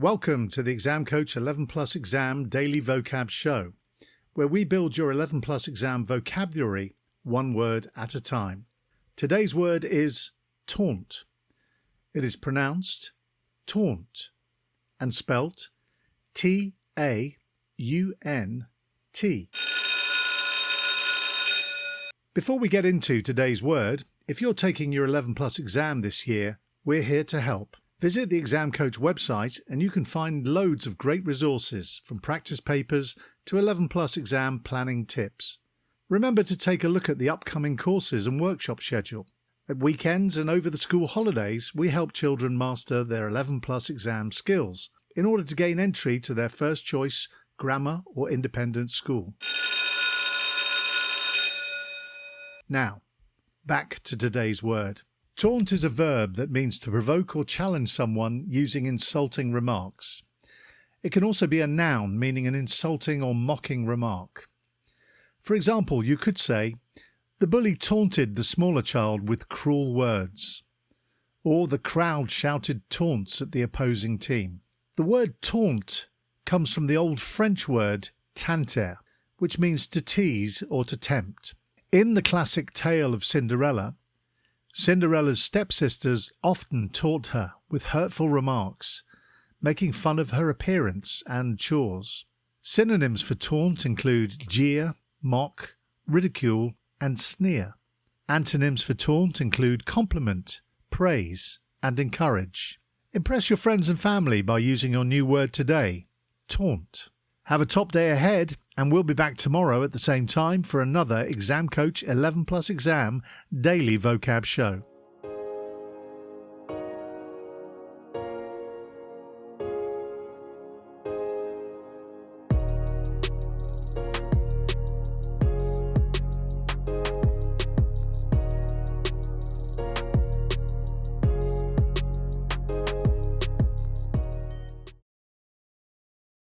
Welcome to the Exam Coach 11 Plus Exam Daily Vocab Show, where we build your 11 Plus Exam vocabulary one word at a time. Today's word is taunt. It is pronounced taunt and spelt T-A-U-N-T. Before we get into today's word, if you're taking your 11 Plus exam this year, we're here to help. Visit the Exam Coach website and you can find loads of great resources, from practice papers to 11 Plus exam planning tips. Remember to take a look at the upcoming courses and workshop schedule. At weekends and over the school holidays, we help children master their 11 Plus exam skills in order to gain entry to their first choice grammar or independent school. Now, back to today's word. Taunt is a verb that means to provoke or challenge someone using insulting remarks. It can also be a noun meaning an insulting or mocking remark. For example, you could say, "The bully taunted the smaller child with cruel words," or "the crowd shouted taunts at the opposing team." The word taunt comes from the old French word tanter, which means to tease or to tempt. In the classic tale of Cinderella, Cinderella's stepsisters often taunt her with hurtful remarks, making fun of her appearance and chores. Synonyms for taunt include jeer, mock, ridicule, and sneer. Antonyms for taunt include compliment, praise, and encourage. Impress your friends and family by using your new word today, taunt. Have a top day ahead, and we'll be back tomorrow at the same time for another Exam Coach 11 Plus Exam Daily Vocab Show.